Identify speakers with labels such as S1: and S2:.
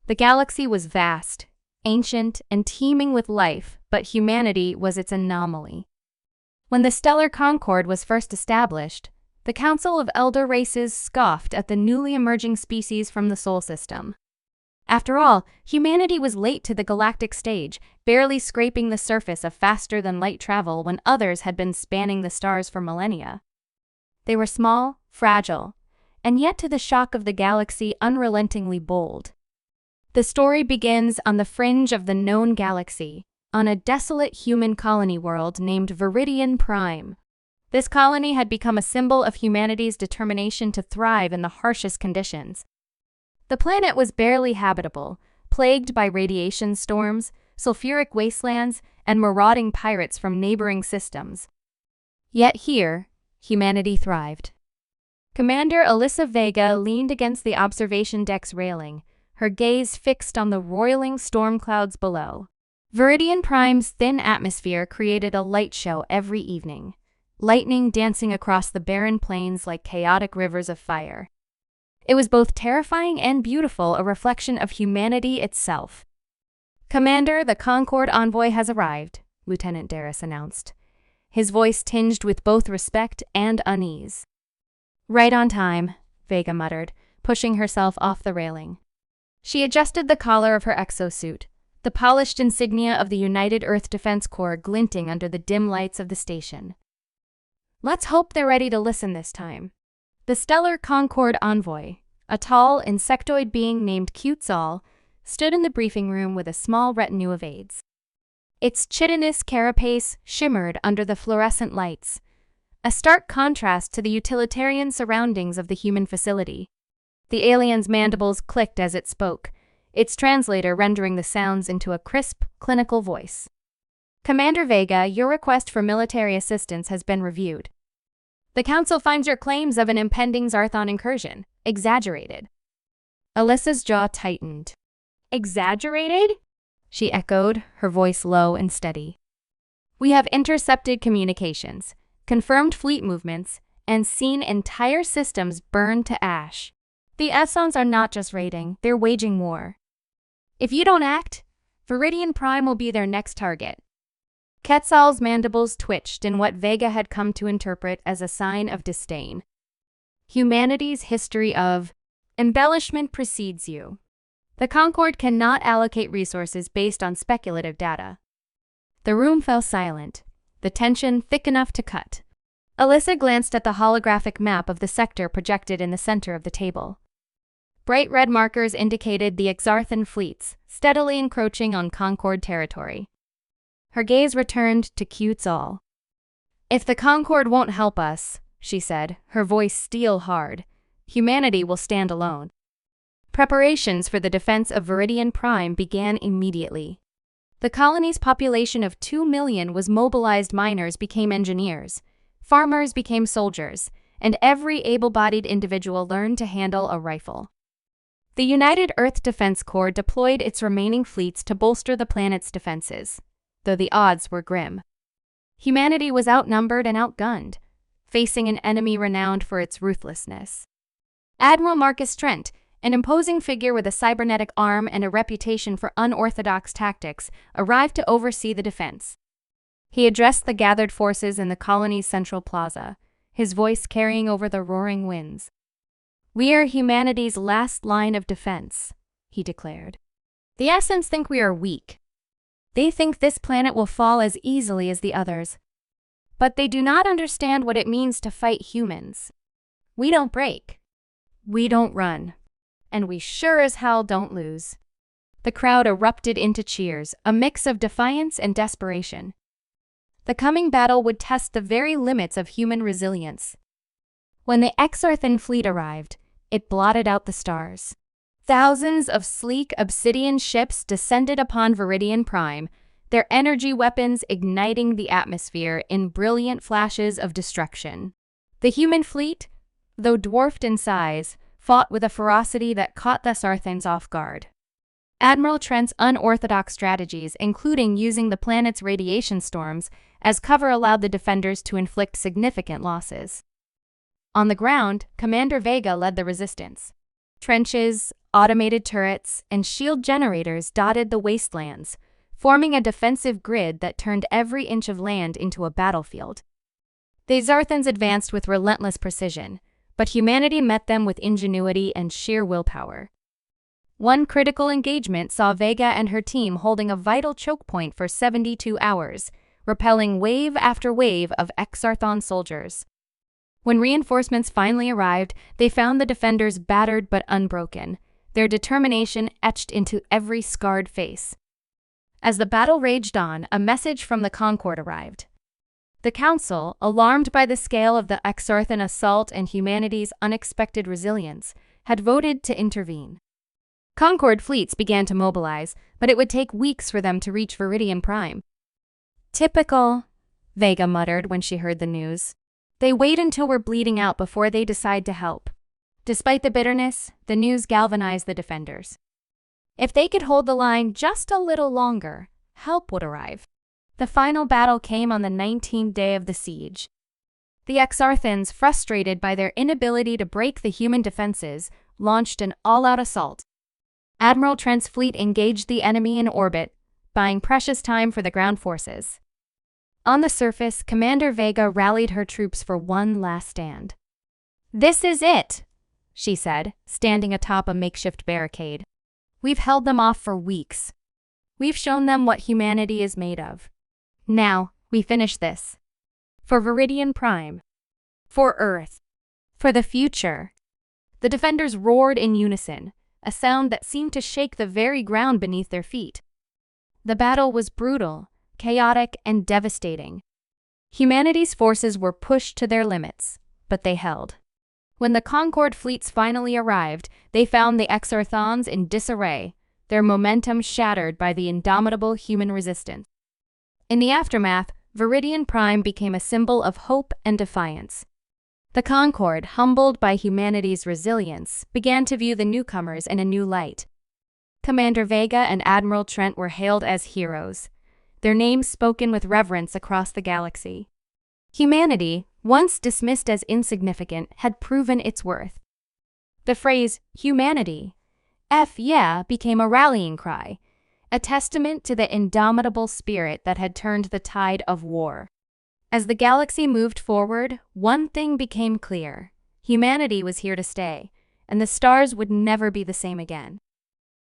S1: The galaxy was vast, ancient, and teeming with life, but humanity was its anomaly. When the stellar concord was first established, the Council of Elder Races scoffed at the newly emerging species from the Sol system. After all, humanity was late to the galactic stage, barely scraping the surface of faster-than-light travel when others had been spanning the stars for millennia. They were small, fragile, and yet to the shock of the galaxy unrelentingly bold. The story begins on the fringe of the known galaxy, on a desolate human colony world named Viridian Prime. This colony had become a symbol of humanity's determination to thrive in the harshest conditions. The planet was barely habitable, plagued by radiation storms, sulfuric wastelands, and marauding pirates from neighboring systems. Yet here, humanity thrived. Commander Alyssa Vega leaned against the observation deck's railing, her gaze fixed on the roiling storm clouds below. Viridian Prime's thin atmosphere created a light show every evening, lightning dancing across the barren plains like chaotic rivers of fire. It was both terrifying and beautiful, a reflection of humanity itself. "Commander, the Concord envoy has arrived," Lieutenant Darris announced, his voice tinged with both respect and unease. "Right on time," Vega muttered, pushing herself off the railing. She adjusted the collar of her exosuit, the polished insignia of the United Earth Defense Corps glinting under the dim lights of the station. "Let's hope they're ready to listen this time." The stellar Concord envoy, a tall, insectoid being named Quetzal, stood in the briefing room with a small retinue of aides. Its chitinous carapace shimmered under the fluorescent lights, a stark contrast to the utilitarian surroundings of the human facility. The alien's mandibles clicked as it spoke, its translator rendering the sounds into a crisp, clinical voice. "Commander Vega, your request for military assistance has been reviewed. The Council finds your claims of an impending Zarthon incursion exaggerated." Alyssa's jaw tightened. "Exaggerated?" she echoed, her voice low and steady. "We have intercepted communications, confirmed fleet movements, and seen entire systems burned to ash. The Essons are not just raiding, they're waging war. If you don't act, Viridian Prime will be their next target." Quetzal's mandibles twitched in what Vega had come to interpret as a sign of disdain. "Humanity's history of embellishment precedes you. The Concord cannot allocate resources based on speculative data." The room fell silent, the tension thick enough to cut. Alyssa glanced at the holographic map of the sector projected in the center of the table. Bright red markers indicated the Exarthan fleets, steadily encroaching on Concord territory. Her gaze returned to Quetzal. "If the Concord won't help us," she said, her voice steel hard, "humanity will stand alone." Preparations for the defense of Viridian Prime began immediately. The colony's population of 2 million was mobilized. Miners became engineers, farmers became soldiers, and every able-bodied individual learned to handle a rifle. The United Earth Defense Corps deployed its remaining fleets to bolster the planet's defenses, though the odds were grim. Humanity was outnumbered and outgunned, facing an enemy renowned for its ruthlessness. Admiral Marcus Trent, an imposing figure with a cybernetic arm and a reputation for unorthodox tactics, arrived to oversee the defense. He addressed the gathered forces in the colony's central plaza, his voice carrying over the roaring winds. "We are humanity's last line of defense," he declared. "The Essons think we are weak. They think this planet will fall as easily as the others. But they do not understand what it means to fight humans. We don't break. We don't run. And we sure as hell don't lose." The crowd erupted into cheers, a mix of defiance and desperation. The coming battle would test the very limits of human resilience. When the Exarthan fleet arrived, it blotted out the stars. Thousands of sleek obsidian ships descended upon Viridian Prime, their energy weapons igniting the atmosphere in brilliant flashes of destruction. The human fleet, though dwarfed in size, fought with a ferocity that caught the Sarthans off guard. Admiral Trent's unorthodox strategies, including using the planet's radiation storms as cover, allowed the defenders to inflict significant losses. On the ground, Commander Vega led the resistance. Trenches, automated turrets, and shield generators dotted the wastelands, forming a defensive grid that turned every inch of land into a battlefield. The Zarthans advanced with relentless precision, but humanity met them with ingenuity and sheer willpower. One critical engagement saw Vega and her team holding a vital choke point for 72 hours, repelling wave after wave of Exarthon soldiers. When reinforcements finally arrived, they found the defenders battered but unbroken, their determination etched into every scarred face. As the battle raged on, a message from the Concord arrived. The Council, alarmed by the scale of the Exarthan assault and humanity's unexpected resilience, had voted to intervene. Concord fleets began to mobilize, but it would take weeks for them to reach Viridian Prime. "Typical," Vega muttered when she heard the news. "They wait until we're bleeding out before they decide to help." Despite the bitterness, the news galvanized the defenders. If they could hold the line just a little longer, help would arrive. The final battle came on the 19th day of the siege. The Exarthans, frustrated by their inability to break the human defenses, launched an all-out assault. Admiral Trent's fleet engaged the enemy in orbit, buying precious time for the ground forces. On the surface, Commander Vega rallied her troops for one last stand. "This is it," she said, standing atop a makeshift barricade. "We've held them off for weeks. We've shown them what humanity is made of. Now, we finish this. For Viridian Prime. For Earth. For the future." The defenders roared in unison, a sound that seemed to shake the very ground beneath their feet. The battle was brutal, chaotic, and devastating. Humanity's forces were pushed to their limits, but they held. When the Concord fleets finally arrived, they found the Exarthons in disarray, their momentum shattered by the indomitable human resistance. In the aftermath, Viridian Prime became a symbol of hope and defiance. The Concord, humbled by humanity's resilience, began to view the newcomers in a new light. Commander Vega and Admiral Trent were hailed as heroes, their names spoken with reverence across the galaxy. Humanity, once dismissed as insignificant, had proven its worth. The phrase, "humanity, F yeah," became a rallying cry, a testament to the indomitable spirit that had turned the tide of war. As the galaxy moved forward, one thing became clear: humanity was here to stay, and the stars would never be the same again.